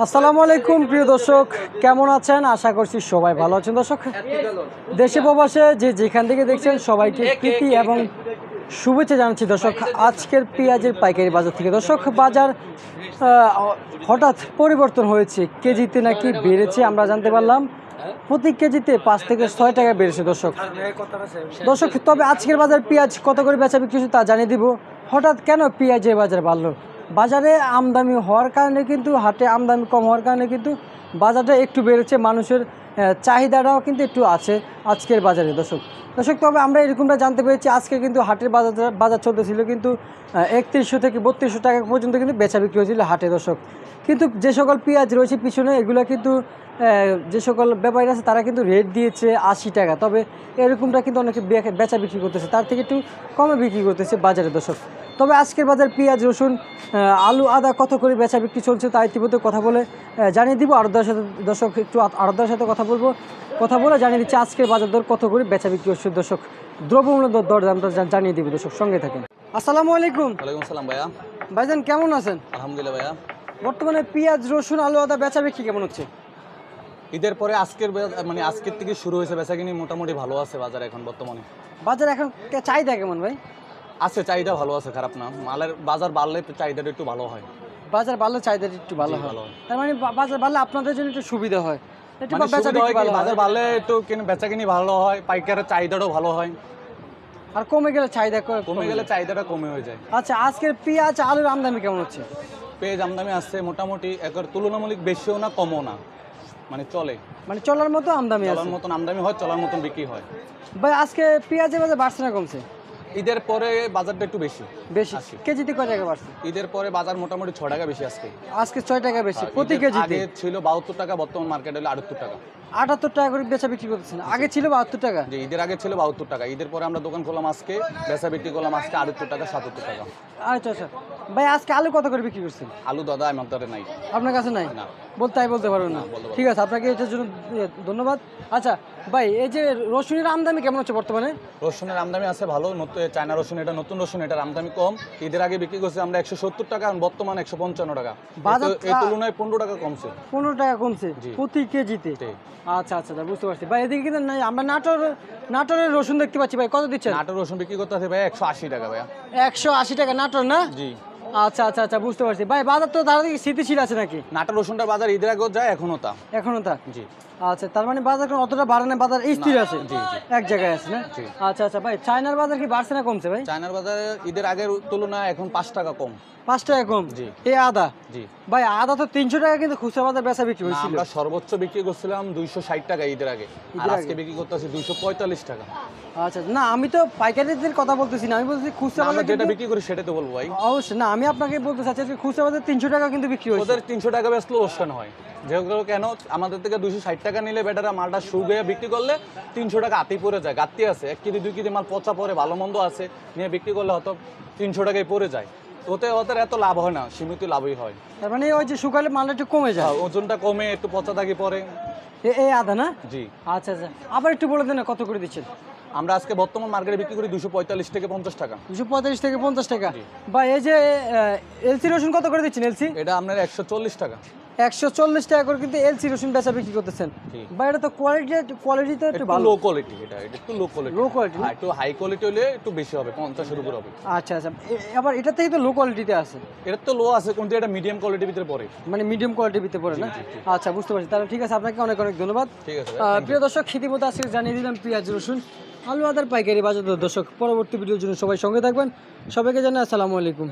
আসসালামু আলাইকুম প্রিয় দর্শক, কেমন আছেন? আশা করছি সবাই ভালো আছেন। দর্শক, দেশে প্রবাসে যে যেখান থেকে দেখছেন সবাইকে প্রীতি এবং শুভেচ্ছা জানাচ্ছি। দর্শক, আজকের পেঁয়াজের পাইকারি বাজার থেকে দর্শক বাজার হঠাৎ পরিবর্তন হয়েছে, কেজিতে নাকি বেড়েছে আমরা জানতে পারলাম। প্রতি কেজিতে 5 থেকে 6 টাকা বেড়েছে দর্শক। তবে আজকের বাজার পেঁয়াজ কত করে বেচা বিক্রি তা জানিয়ে দিব। হঠাৎ কেন পেঁয়াজের বাজার বাড়লো? বাজারে আমদানি হওয়ার কারণে কিন্তু, হাটে আমদানি কম হওয়ার কারণে কিন্তু বাজারটা একটু বেড়েছে, মানুষের চাহিদাটাও কিন্তু একটু আছে আজকের বাজারে দর্শক। তবে আমরা এরকমটা জানতে পেরেছি, আজকে কিন্তু হাটের বাজার চলতেছিল কিন্তু 3100 থেকে 3200 টাকা পর্যন্ত কিন্তু বেচা বিক্রি হয়েছিল হাটে দর্শক। কিন্তু যে সকল পেঁয়াজ রয়েছে পিছনে, এগুলো কিন্তু যে সকল ব্যাপারী আছে তারা কিন্তু রেট দিয়েছে 80 টাকা। তবে এরকমটা কিন্তু অনেকে বেচা বিক্রি করতেছে, তার থেকে একটু কমে বিক্রি করতেছে বাজারে দর্শক। তবে আজকের বাজার পেঁয়াজ, রসুন, আলু, আদা কত করে বেচা বিক্রি চলছে তা ইতিমধ্যে কথা বলে জানিয়ে দিব। আরদার সাথে দর্শক একটু আরদার সাথে কথা বলে জানিয়ে দিচ্ছি আজকের বাজার দর কত করে বেচা বিক্রি হচ্ছে দর্শক। দ্রব্যমূল্য দর দামটা জানিয়ে দিব দর্শক, সঙ্গে থাকেন। আসসালামু আলাইকুম। ওয়ালাইকুম আসসালাম ভাইয়া। ভাইজান কেমন আছেন? আলহামদুলিল্লাহ ভাইয়া। বর্তমানে পেঁয়াজ, রসুন, আলু, আদা বেচা বিক্রি কেমন হচ্ছে? ঈদের পরে আজকের থেকে শুরু হয়েছে বেচাকিনি, মোটামুটি ভালো আছে বাজার এখন বর্তমানে। বাজার এখন চাহিদা কেমন ভাই? আছে, চাহিদা ভালো আছে, খারাপ না। মালের বাজার বাড়লে চাহিদাটা একটু ভালো হয়। বাজার বাড়লে চাহিদাটা একটু ভালো হয়। তার মানে বাজার বাড়লে আপনাদের জন্য একটু সুবিধা হয়, একটু বাজার বাড়লে একটু বেচাকিনি ভালো হয়, পাইকারের চাহিদাটাও ভালো হয়। আর কমে গেলে চাহিদাটা কমে হয়ে যায়। আচ্ছা, আজকের পেঁয়াজ, আলুর আমদানি কেমন হচ্ছে? পেঁয়াজ আমদানি আসছে মোটামুটি, একর তুলনামূলক বেশিও না কমও না, মানে চলে, মানে চলার মতো আমদানি আছে। চলার মতন আমদানি হয়, চলার মতন বিক্রি হয়। ভাই আজকে পেঁয়াজের বাজার বাড়ছে না কমছে? ঈদের পরে বাজারটা একটু বেশি। কেজিতে কয় টাকা বাড়ছে? ঈদের পরে বাজার মোটামুটি 6 টাকা বেশি। আজকে 6 টাকা বেশি প্রতি কেজিতে। আগে ছিল 72 টাকা, বর্তমান মার্কেট হলো 78 টাকা। 78 টাকা করে বেচা বিক্রি করতেছেন, আগে ছিল 72 টাকা। যে ঈদের আগে ছিল 72 টাকা, ঈদের পরে আমরা দোকান খোলাম, আজকে বেচা বিক্রি করলাম আজকে 78 টাকা, 77 টাকা। আচ্ছা আচ্ছা ভাই, আজকে আলু কত করে বিক্রি করছেন? আলু দাদা আমার দ্বারা নাই। আপনার কাছে নাই? না, বলতে পারবেন না। ঠিক আছে, আপনাকে এটার জন্য ধন্যবাদ। আচ্ছা ভাই, এই যে রসুনের আমদানি কেমন হচ্ছে বর্তমানে? রসুনের আমদানি আছে ভালো, চায়না রসুন, এটা নতুন রসুন, এটার আমদানি কম। ঈদের আগে বিক্রি করছে আমরা 170 টাকা, বর্তমানে 155 টাকা। এই তুলনায় 15 টাকা কমছে। 15 টাকা কমছে প্রতি কেজিতে? আচ্ছা আচ্ছা, বুঝতে পারছি ভাই। এদিকে কিন্তু আমরা নাটোরের রসুন দেখতে পাচ্ছি ভাই, কত দিচ্ছেন? নাটোর রসুন বিক্রি করতে আছে ভাই 180 টাকা ভাইয়া। 180 টাকা নাটোর না? জি। আচ্ছা আচ্ছা আচ্ছা, বুঝতে পারছি ভাই। বাজার তো তাড়াতাড়ি স্থিতিশীল আছে নাকি? নাটোর রসুনটার বাজার ঈদের আগেও যায়, এখনো তা। জি। আচ্ছা, তার মানে বাজার অতটা বাড়ে না, বাজার স্থির আছে, এক জায়গায় আছে না? আচ্ছা আচ্ছা ভাই, চায়নার বাজার কি বাড়ছে না কমছে ভাই? চায়নার বাজারে ঈদের আগের তুলনায় এখন 5 টাকা কম। 5 টাকা কম? জি। এই আদা? জি ভাই, আদা তো 300 টাকা কিন্তু খুচরা বাজার বেচা বিক্রি হয়েছিল। আমরা সর্বোচ্চ বিক্রি করছিলাম 260 টাকা ঈদের আগে, আর আজকে বিক্রি করতেছি 245 টাকা। আচ্ছা, না আমি তো পাইকারিদের কথা বলতেছি না, আমি বলছি খুচরা বাজার যেটা বিক্রি করি সেটা তো বলবো ভাই। অবশ্যই না, আমি আপনাকে বলতে চাচ্ছি যে খুচরা বাজার 300 টাকা কিন্তু বিক্রি হয়েছে। ওদের 300 টাকা বেচলেও লোকসান হয়, যেগুলো কেন আমাদের থেকে 260 টাকা নিলে বেটারা মালটা শুকিয়ে বিক্রি করলে 300 টাকা হাতেই পড়ে যায়। গাত্তি আছে 1 কেজি 2 কেজি মাল পচা পড়ে, ভালো মন্দ আছে, নিয়ে বিক্রি করলে হয়তো 300 টাকায় পড়ে যায়। ওদের এত লাভ হয় না, সীমিত লাভই হয়। তার মানে ওই যে শুকালে মালটা একটু কমে যায়, ওজনটা কমে, একটু পচা থাকি পরে। এই আদা না? জি। আচ্ছা আচ্ছা, আবার একটু বলে দেন কত করে দিচ্ছেন? আমরা আজকে বর্তমান মার্কেটে বিক্রি করি 245 থেকে 50 টাকা। 245 থেকে 50 টাকা। বা এই যে এলসি রসুন কত করে দিচ্ছেন? এলসি এটা আপনার 140 টাকা। 140 টাকা করে কিন্তু এলসি রসুন বেচা বিক্রি করতেছেন। বা এটা তো কোয়ালিটি তো একটু ভালো। লো কোয়ালিটি, এটা একটু লো কোয়ালিটি। একটু হাই কোয়ালিটি হলে একটু বেশি হবে, 50 এর উপর হবে। আচ্ছা আচ্ছা, আবার এটা থেকে তো লো কোয়ালিটিতে আছে। এটা তো লো আছে, কিন্তু এটা মিডিয়াম কোয়ালিটির ভিতরে পড়ে, মানে মিডিয়াম কোয়ালিটির ভিতরে পড়ে না? আচ্ছা, বুঝতে পারছি। তাহলে ঠিক আছে, আপনাকে অনেক অনেক ধন্যবাদ। ঠিক আছে প্রিয় দর্শক, ইতিমধ্যে আজকে জানিয়ে দিলাম পেঁয়াজ, রসুন, আলু, আদার পাইকারি বাজার দর্শক। পরবর্তী ভিডিওর জন্য সবাই সঙ্গে থাকবেন। সবাইকে জানাই আসসালামু আলাইকুম।